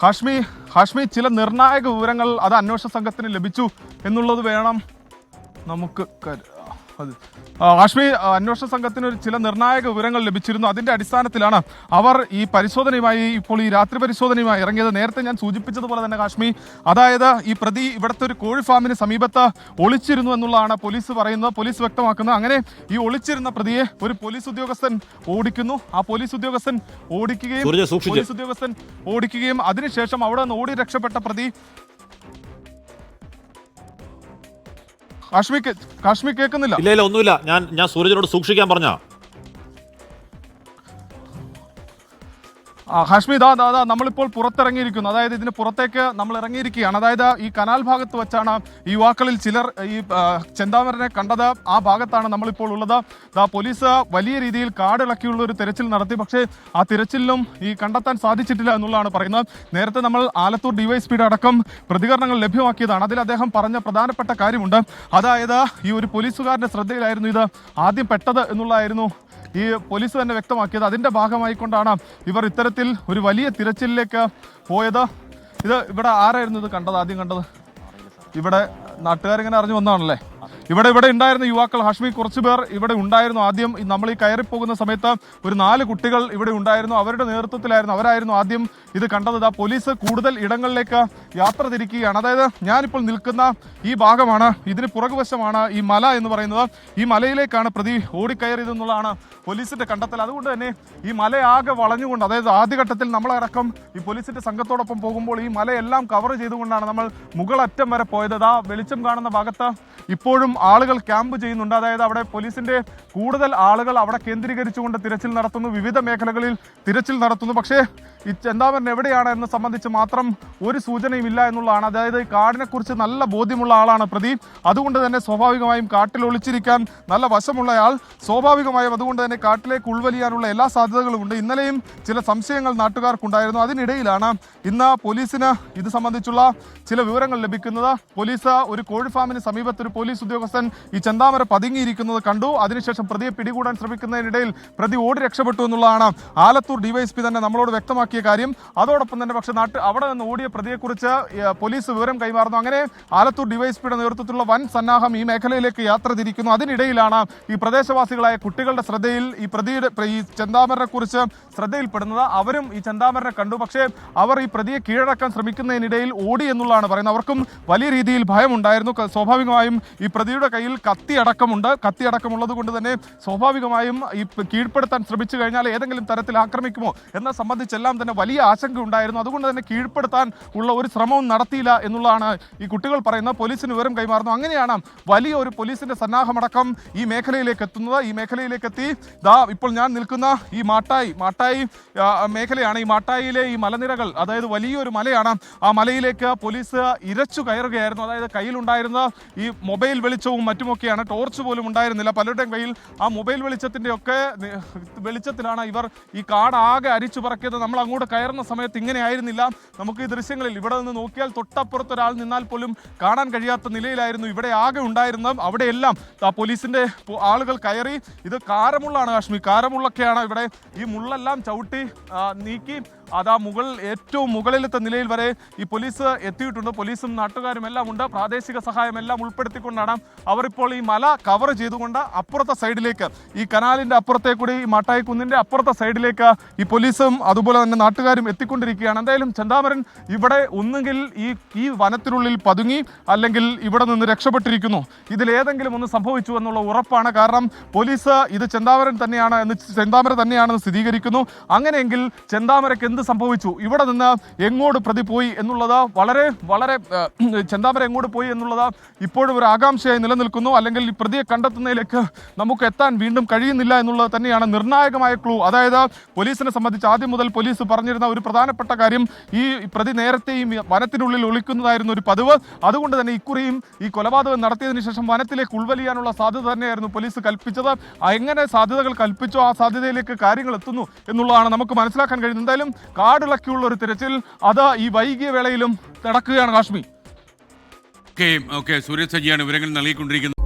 ഹാഷ്മി ചില നിർണായക വിവരങ്ങൾ അത് അന്വേഷണ സംഘത്തിന് ലഭിച്ചു എന്നുള്ളത് വേണം നമുക്ക് ഹാഷ്മി, അന്വേഷണ സംഘത്തിന് ചില നിർണായക വിവരങ്ങൾ ലഭിച്ചിരുന്നു. അതിന്റെ അടിസ്ഥാനത്തിലാണ് അവർ ഈ പരിശോധനയുമായി ഇപ്പോൾ ഈ രാത്രി പരിശോധനയുമായി ഇറങ്ങിയത്. നേരത്തെ ഞാൻ സൂചിപ്പിച്ചതുപോലെ തന്നെ ഹാഷ്മി, അതായത് ഈ പ്രതി ഇവിടുത്തെ ഒരു കോഴി ഫാമിന് സമീപത്ത് ഒളിച്ചിരുന്നു എന്നുള്ളതാണ് പോലീസ് പറയുന്നത്, പോലീസ് വ്യക്തമാക്കുന്നത്. അങ്ങനെ ഈ ഒളിച്ചിരുന്ന പ്രതിയെ ഒരു പോലീസ് ഉദ്യോഗസ്ഥൻ ഓടിക്കുന്നു. ആ പോലീസ് ഉദ്യോഗസ്ഥൻ ഓടിക്കുകയും അതിനുശേഷം അവിടെ നിന്ന് ഓടി രക്ഷപ്പെട്ട പ്രതി കാശ്മീർ കേൾക്കുന്നില്ല? ഇല്ല ഒന്നുമില്ല. ഞാൻ സൂരജിനോട് സൂക്ഷിക്കാൻ പറഞ്ഞ ഹാഷ്മി, നമ്മളിപ്പോൾ പുറത്തിറങ്ങിയിരിക്കുന്നു. അതായത് ഇതിന് പുറത്തേക്ക് നമ്മൾ ഇറങ്ങിയിരിക്കുകയാണ്. അതായത് ഈ കനാൽ ഭാഗത്ത് വെച്ചാണ് ഈ യുവാക്കളിൽ ചിലർ ഈ ചെന്താമരനെ കണ്ടത്. ആ ഭാഗത്താണ് നമ്മളിപ്പോൾ ഉള്ളത്. പോലീസ് വലിയ രീതിയിൽ കാടിളക്കിയുള്ള ഒരു തെരച്ചിൽ നടത്തി. പക്ഷേ ആ തിരച്ചിലിലും ഈ കണ്ടെത്താൻ സാധിച്ചിട്ടില്ല എന്നുള്ളതാണ് പറയുന്നത്. നേരത്തെ നമ്മൾ ആലത്തൂർ ഡിവൈഎസ്പിയുടെ അടക്കം പ്രതികരണങ്ങൾ ലഭ്യമാക്കിയതാണ്. അതിൽ അദ്ദേഹം പറഞ്ഞ പ്രധാനപ്പെട്ട കാര്യമുണ്ട്. അതായത് ഈ ഒരു പോലീസുകാരന്റെ ശ്രദ്ധയിലായിരുന്നു ഇത് ആദ്യം പെട്ടത് എന്നുള്ളതായിരുന്നു ഈ പോലീസ് തന്നെ വ്യക്തമാക്കിയത്. അതിന്റെ ഭാഗമായിക്കൊണ്ടാണ് ഇവർ ഇത്തരത്തിൽ ഒരു വലിയ തിരച്ചിലിലേക്ക് പോയത്. ഇവിടെ ആരായിരുന്നു ഇത് കണ്ടത്? ആദ്യം കണ്ടത് ഇവിടെ നാട്ടുകാരിങ്ങനെ അറിഞ്ഞു വന്നതാണല്ലേ. ഇവിടെ ഉണ്ടായിരുന്ന യുവാക്കൾ ഹാഷ്മി കുറച്ചു പേർ ഇവിടെ ഉണ്ടായിരുന്നു. ആദ്യം നമ്മൾ ഈ കയറിപ്പോകുന്ന സമയത്ത് ഒരു 4 കുട്ടികൾ ഇവിടെ ഉണ്ടായിരുന്നു. അവരുടെ നേതൃത്വത്തിലായിരുന്നു, അവരായിരുന്നു ആദ്യം ഇത് കണ്ടത്. പോലീസ് കൂടുതൽ ഇടങ്ങളിലേക്ക് യാത്ര തിരിക്കുകയാണ്. അതായത് ഞാനിപ്പോൾ നിൽക്കുന്ന ഈ ഭാഗമാണ്, ഇതിന് പുറകുവശമാണ് ഈ മല എന്ന് പറയുന്നത്. ഈ മലയിലേക്കാണ് പ്രതി ഓടിക്കയറിയതെന്നുള്ളതാണ് പോലീസിന്റെ കണ്ടെത്തൽ. അതുകൊണ്ട് തന്നെ ഈ മലയാകെ വളഞ്ഞുകൊണ്ട്, അതായത് ആദ്യഘട്ടത്തിൽ നമ്മളടക്കം ഈ പോലീസിന്റെ സംഘത്തോടൊപ്പം പോകുമ്പോൾ ഈ മലയെല്ലാം കവർ ചെയ്തുകൊണ്ടാണ് നമ്മൾ മുകളറ്റം വരെ പോയത്. വെളിച്ചം കാണുന്ന ഭാഗത്ത് ഇപ്പോഴും ആളുകൾ ക്യാമ്പ് ചെയ്യുന്നുണ്ട്. അതായത് അവിടെ പോലീസിന്റെ കൂടുതൽ ആളുകൾ അവിടെ കേന്ദ്രീകരിച്ചുകൊണ്ട് തിരച്ചിൽ നടത്തുന്നു, വിവിധ മേഖലകളിൽ തിരച്ചിൽ നടത്തുന്നു. പക്ഷേ ഈ ചെന്താമരൻ എവിടെയാണ് എന്ന് സംബന്ധിച്ച് മാത്രം ഒരു സൂചനയും ഇല്ല എന്നുള്ളതാണ്. അതായത് ഈ കാടിനെ കുറിച്ച് നല്ല ബോധ്യമുള്ള ആളാണ് പ്രതി. അതുകൊണ്ട് തന്നെ സ്വാഭാവികമായും കാട്ടിൽ ഒളിച്ചിരിക്കാൻ നല്ല വശമുള്ളയാൾ, സ്വാഭാവികമായും അതുകൊണ്ട് തന്നെ കാട്ടിലേക്ക് ഉൾവലിയാനുള്ള എല്ലാ സാധ്യതകളും ഉണ്ട്. ഇന്നലെയും ചില സംശയങ്ങൾ നാട്ടുകാർക്കുണ്ടായിരുന്നു. അതിനിടയിലാണ് ഇന്ന് പോലീസിന് ഇത് സംബന്ധിച്ചുള്ള ചില വിവരങ്ങൾ ലഭിക്കുന്നത്. പോലീസ് ഒരു കോഴി ഫാമിന് സമീപത്ത് ഒരു പോലീസ് ഉദ്യോഗസ്ഥൻ ഈ ചെന്താമര പതുങ്ങിയിരിക്കുന്നത് കണ്ടു. അതിനുശേഷം പ്രതിയെ പിടികൂടാൻ ശ്രമിക്കുന്നതിനിടയിൽ പ്രതി ഓടി രക്ഷപ്പെട്ടു എന്നുള്ളതാണ് ആലത്തൂർ ഡിവൈഎസ്പി തന്നെ നമ്മളോട് വ്യക്തമാക്കിയ കാര്യം. അതോടൊപ്പം തന്നെ പക്ഷേ അവിടെ നിന്ന് ഓടിയ പ്രതിയെക്കുറിച്ച് പോലീസ് വിവരം കൈമാറുന്നു. അങ്ങനെ ആലത്തൂർ ഡിവൈഎസ്പിയുടെ നേതൃത്വത്തിലുള്ള വൻ സന്നാഹം ഈ മേഖലയിലേക്ക് യാത്ര തിരിക്കുന്നു. അതിനിടയിലാണ് ഈ പ്രദേശവാസികളായ കുട്ടികളുടെ ശ്രദ്ധയിൽ ഈ ചെന്താമരനെ കുറിച്ച് ശ്രദ്ധയിൽപ്പെടുന്നത്. അവരും ഈ ചെന്താമരനെ കണ്ടു. പക്ഷേ അവർ ഈ പ്രതിയെ കീഴടക്കാൻ ശ്രമിക്കുന്നതിനിടയിൽ ഓടി എന്നുള്ളതാണ് പറയുന്നത്. അവർക്കും വലിയ രീതിയിൽ ഭയമുണ്ടായിരുന്നു. സ്വാഭാവികമായും ഈ പ്രതിയുടെ കയ്യിൽ കത്തിയടക്കമുള്ളത് കൊണ്ട് തന്നെ സ്വാഭാവികമായും ഈ കീഴ്പ്പെടുത്താൻ ശ്രമിച്ചു കഴിഞ്ഞാൽ ഏതെങ്കിലും തരത്തിൽ ആക്രമിക്കുമോ എന്ന സംബന്ധിച്ചെല്ലാം തന്നെ വലിയ ആശങ്ക ഉണ്ടായിരുന്നു. അതുകൊണ്ട് തന്നെ കീഴ്പ്പെടുത്താൻ ഉള്ള ഒരു ശ്രമവും നടത്തിയില്ല എന്നുള്ളതാണ് ഈ കുട്ടികൾ പറയുന്നത്. പോലീസിന് വിവരം കൈമാറുന്നു. അങ്ങനെയാണ് വലിയ ഒരു പോലീസിന്റെ സന്നാഹമടക്കം ഈ മേഖലയിലേക്ക് എത്തുന്നത്. ഈ മേഖലയിലേക്ക് എത്തി ഇപ്പോൾ ഞാൻ നിൽക്കുന്ന ഈ മാട്ടായി മേഖലയാണ്. ഈ മാട്ടായിയിലെ ഈ മലനിരകൾ, അതായത് വലിയൊരു മലയാണ്. ആ മലയിലേക്ക് പോലീസ് ഇരച്ചു കയറുകയായിരുന്നു. അതായത് കയ്യിലുണ്ടായിരുന്ന ഈ മൊബൈൽ വെളിച്ചവും മറ്റുമൊക്കെയാണ്, ടോർച്ച് പോലും ഉണ്ടായിരുന്നില്ല പലരുടെയും കയ്യിൽ. ആ മൊബൈൽ വെളിച്ചത്തിലാണ് ഇവർ ഈ കാടാകെ അരിച്ചു പറക്കിയത്. നമ്മൾ അങ്ങോട്ട് കയറുന്ന സമയത്ത് ഇങ്ങനെ ആയിരുന്നില്ല. നമുക്ക് ഈ ദൃശ്യങ്ങളിൽ ഇവിടെ നിന്ന് നോക്കിയാൽ തൊട്ടപ്പുറത്ത് ഒരാൾ നിന്നാൽ പോലും കാണാൻ കഴിയാത്ത നിലയിലായിരുന്നു ഇവിടെ ആകെ ഉണ്ടായിരുന്നത്. അവിടെയെല്ലാം പോലീസിന്റെ ആളുകൾ കയറി. ഇത് കാരമുള്ളാണ് കാശ്മീർ, കാരമുള്ളൊക്കെയാണ് ഇവിടെ. ഈ മുള്ളെല്ലാം ചവിട്ടി നീക്കി ഏറ്റവും മുകളിലത്തെ നിലയിൽ വരെ ഈ പോലീസ് എത്തിയിട്ടുണ്ട്. പോലീസും നാട്ടുകാരും എല്ലാം ഉണ്ട്. പ്രാദേശിക സഹായം എല്ലാം ഉൾപ്പെടുത്തിക്കൊണ്ടാണ് അവർ ഇപ്പോൾ ഈ മല കവർ ചെയ്തുകൊണ്ട് അപ്പുറത്തെ സൈഡിലേക്ക്, ഈ കനാലിന്റെ അപ്പുറത്തെ കൂടി, ഈ മാട്ടായി കുന്നിന്റെ അപ്പുറത്തെ സൈഡിലേക്ക് ഈ പോലീസും അതുപോലെ തന്നെ നാട്ടുകാരും എത്തിക്കൊണ്ടിരിക്കുകയാണ്. എന്തായാലും ചെന്താമരൻ ഇവിടെ ഒന്നുകിൽ ഈ വനത്തിനുള്ളിൽ പതുങ്ങി, അല്ലെങ്കിൽ ഇവിടെ നിന്ന് രക്ഷപ്പെട്ടിരിക്കുന്നു. ഇതിലേതെങ്കിലും ഒന്ന് സംഭവിച്ചു എന്നുള്ള ഉറപ്പാണ്. കാരണം പോലീസ് ഇത് ചെന്താമര തന്നെയാണെന്ന് സ്ഥിരീകരിക്കുന്നു. അങ്ങനെയെങ്കിൽ ചെന്താമരയ്ക്ക് എന്ത് സംഭവിച്ചു, ഇവിടെ നിന്ന് എങ്ങോട്ട് പ്രതി പോയി എന്നുള്ളത് വളരെ ചെന്താമര എങ്ങോട്ട് പോയി എന്നുള്ളത് ഇപ്പോഴും ഒരു ആകാംക്ഷയായി നിലനിൽക്കുന്നു. അല്ലെങ്കിൽ ഈ പ്രതിയെ കണ്ടെത്തുന്നതിലേക്ക് നമുക്ക് എത്താൻ വീണ്ടും കഴിയുന്നില്ല എന്നുള്ളത് തന്നെയാണ് നിർണായകമായ ക്ലൂ. അതായത് പോലീസിനെ സംബന്ധിച്ച് ആദ്യം മുതൽ പോലീസ് പറഞ്ഞിരുന്ന ഒരു പ്രധാനപ്പെട്ട കാര്യം, ഈ പ്രതി നേരത്തെയും വനത്തിനുള്ളിൽ ഒളിക്കുന്നതായിരുന്നു ഒരു പതിവ്. അതുകൊണ്ട് തന്നെ ഇക്കുറിയും ഈ കൊലപാതകം നടത്തിയതിനു ശേഷം വനത്തിലേക്ക് ഉൾവലിയാനുള്ള സാധ്യത തന്നെയായിരുന്നു പോലീസ് കൽപ്പിച്ചത്. എങ്ങനെ സാധ്യതകൾ കൽപ്പിച്ചോ ആ സാധ്യതയിലേക്ക് കാര്യങ്ങൾ എത്തുന്നു എന്നുള്ളതാണ് നമുക്ക് മനസ്സിലാക്കാൻ കഴിയുന്നത്. എന്തായാലും കാടിളക്കിയുള്ള ഒരു തിരച്ചിൽ അത് ഈ വൈകിയ വേളയിലും നടക്കുകയാണ് കാശ്മീർ. ഓക്കെ സൂര്യ സജിയാണ് വിവരങ്ങൾ നൽകിക്കൊണ്ടിരിക്കുന്നത്.